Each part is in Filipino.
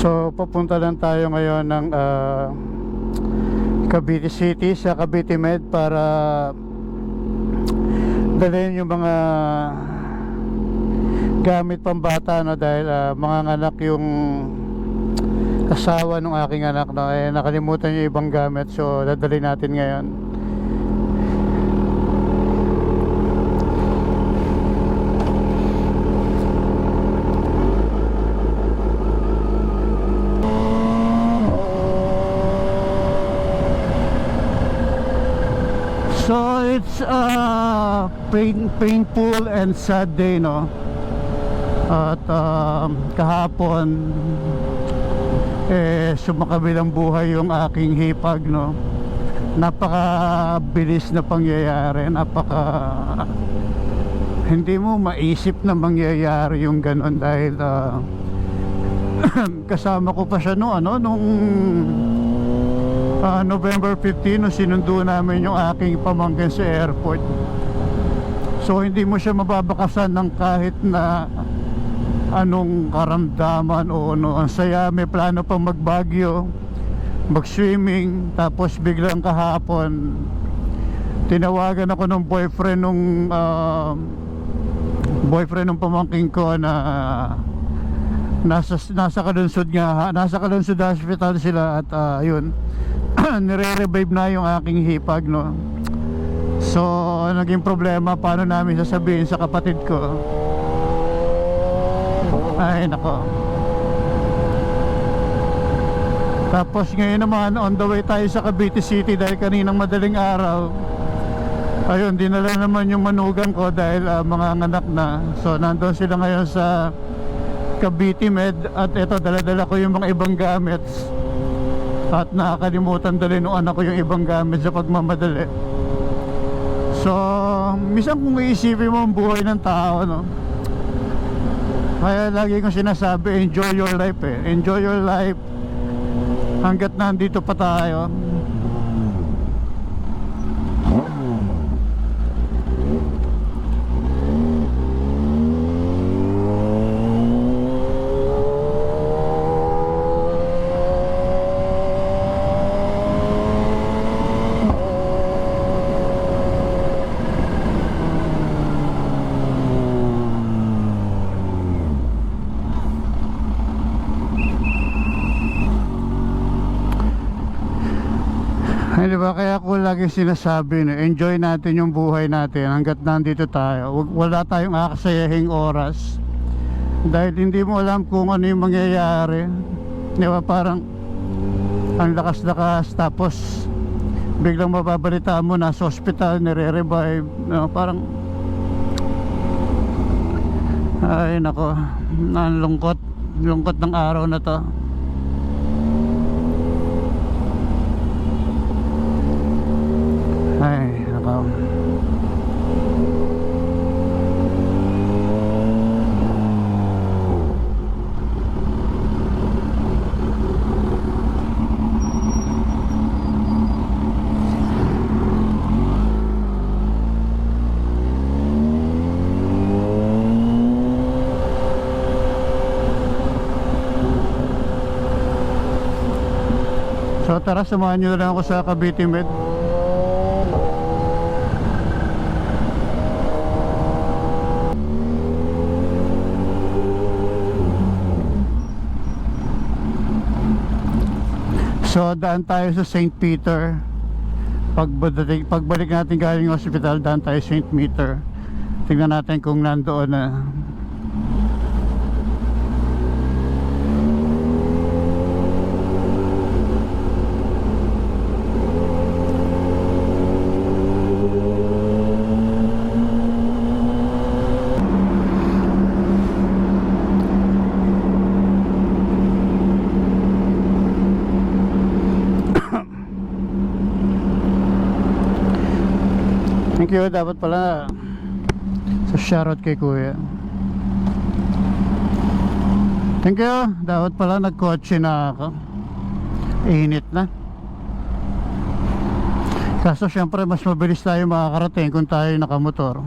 So papunta lang tayo ngayon ng Cavite City sa Cavite Med para dalhin yung mga gamit pambata, no, dahil mga anak yung asawa ng aking anak, no, nakalimutan yung ibang gamit, so dadalhin natin ngayon. So it's a painful and sad day, no? At kahapon sumakabilang buhay yung aking hipag, no? Napakabilis na pangyayari, hindi mo maisip na mangyayari yung ganon, dahil kasama ko pa siya nung November 15, nung sinundo namin yung aking pamangkin sa airport. So hindi mo siya mababakasan ng kahit na anong karamdaman o ano. Ang saya, may plano pang magbagyo, mag-swimming, tapos biglang kahapon tinawagan ako ng boyfriend ng pamangkin ko na nasa Kalunsod nga, nasa Kalunsod Hospital sila, at yun nire-revive na yung aking hipag, no? So naging problema paano namin sasabihin sa kapatid ko. Ay nako. Tapos ngayon naman on the way tayo sa Cavite City, dahil kaninang madaling araw ayun, dinala naman yung manugang ko dahil mga anak na. So nandun sila ngayon sa Cavite Med, at eto dala-dala ko yung mga ibang gamit, at nakakalimutan dalhin ng anak ko yung ibang gamit sa pagmamadali. So minsan kung iisipin mo ang buhay ng tao, no, kaya lagi kong sinasabi, enjoy your life, enjoy your life hanggat nandito pa tayo. Ay, diba? Kaya ko lagi sinasabi, no, enjoy natin yung buhay natin hanggat nandito tayo. Wala tayong akasayahing oras, dahil hindi mo alam kung ano yung mangyayari. Diba? Parang ang lakas-lakas, tapos biglang mababalitaan mo nasa hospital, nire-revive, no? Parang ay nako, ang lungkot ng araw na to. Ay, nako. So tara, samahan nyo na lang ako sa Cavite Med. So daan tayo sa St. Peter. Pagbalik natin galing hospital, daan tayo sa St. Peter. Tingnan natin kung nandoon na. Thank you. Dapat pala sa shoutout kay kuya. Thank you. Dapat pala nagkotse na ako. Init na. Kaso syempre mas mabilis tayo makakarating kung tayo nakamotor.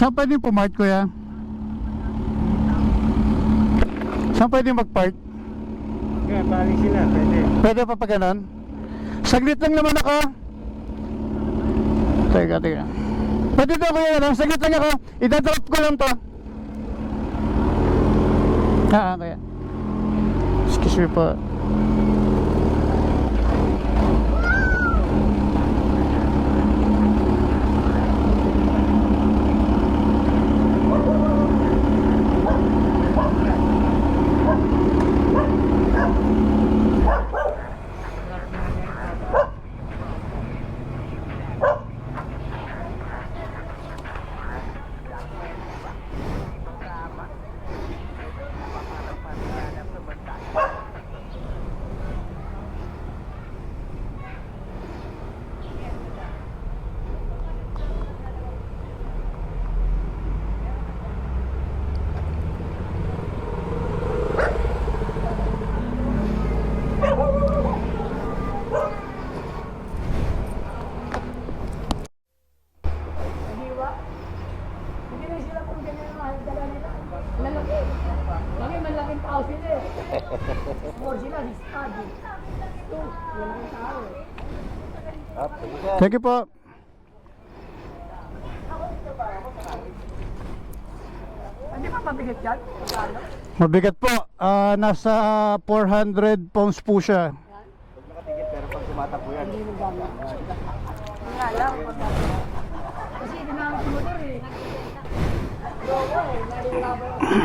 Saan pwede pumark, kuya? Saan pwede mag-park? Kaya bali sila, pwede. Pwede pa pa ganun? Saglit lang naman ako. Teka. Pwede to, kuya, ano? Saglit lang ako. Idadrop ko lang to. Kaya. Excuse me po. Hindi na sila kung ganyan ang mahal dala nila. Lalaki. Lagi malaking tao sila eh. More sila, study. Ito, malaking tao eh. Thank you po. Hindi ba mabigat yan? Mabigat po. Nasa 400 pounds po siya. Huwag nakatigit pero pag tumatakbo yan. Hindi mo gano'n. Nga lang. Kasi dinamit mo motor eh. Oo eh. Nalilabay ako.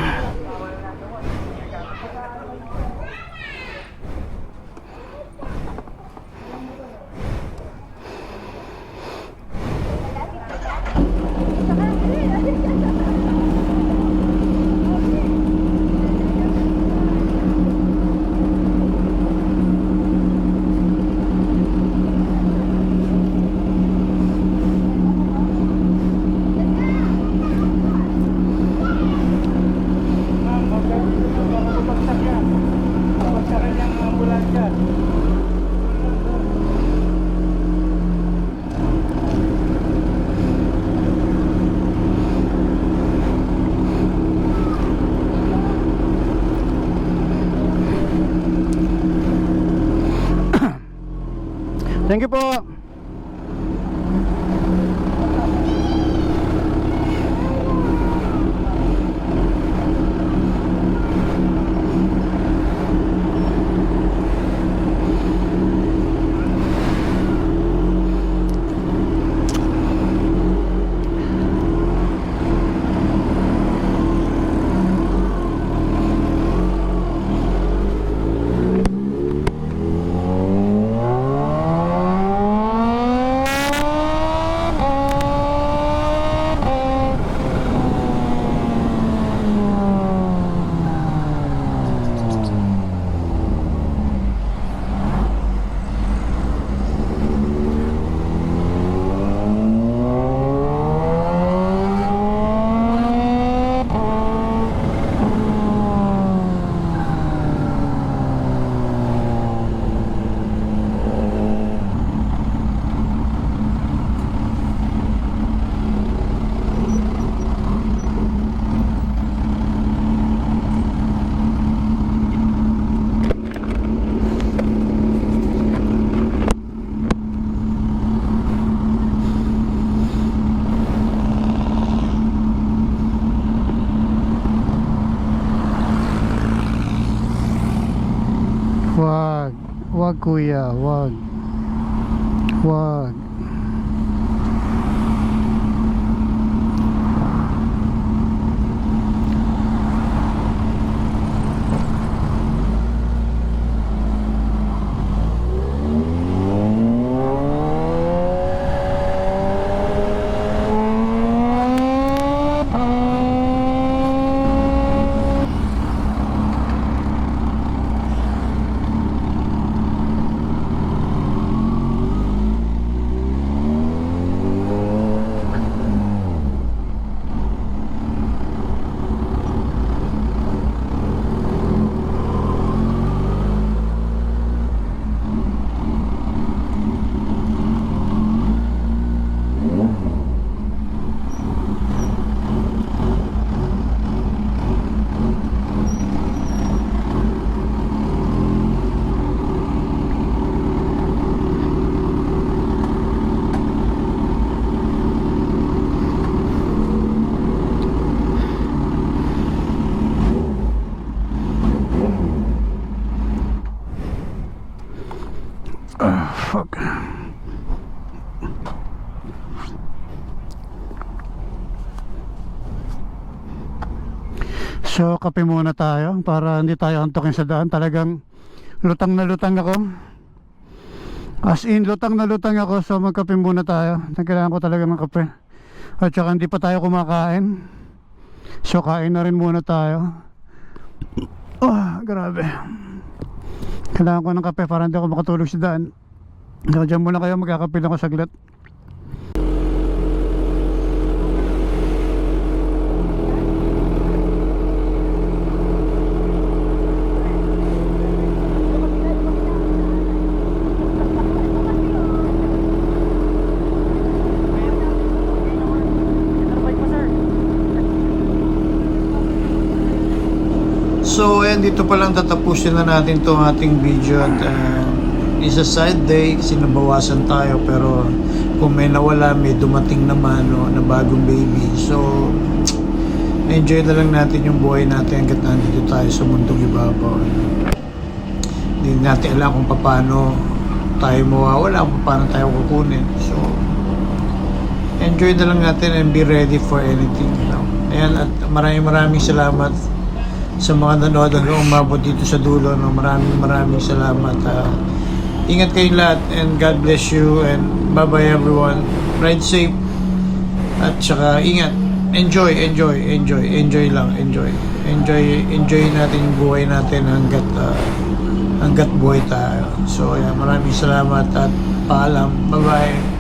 Thank you po. Wag kuya, wag. Fuck. So, kape muna tayo para hindi tayo antokin sa daan. Talagang lutang na lutang ako. As in, lutang na lutang ako. So, magkape muna tayo. Kailangan ko talaga ng kape. At saka hindi pa tayo kumakain. So, kain na rin muna tayo. Grabe. Kailangan ko ng kape para hindi ako makatulog sa daan. So, dyan muna kayo. Magkakape lang ako saglit. So ayan, dito pa lang tatapusin na natin itong ating video at is a sad day kasi nabawasan tayo, pero kung may nawala may dumating naman na bagong baby. So enjoy na lang natin yung buhay natin hanggat nandito tayo sa mundong ibabaw. Hindi natin alam kung paano tayo mawawala, kung paano tayo kukunin. So enjoy na lang natin and be ready for anything, you know? Ayan, at maraming salamat sa mga nanood hanggang umabot dito sa dulo, no? Maraming salamat. Ingat kayong lahat and God bless you and bye bye everyone. Ride safe at saka ingat. Enjoy lang. Enjoy natin yung buhay natin hanggat buhay tayo. So ayan, maraming salamat at paalam. Bye bye.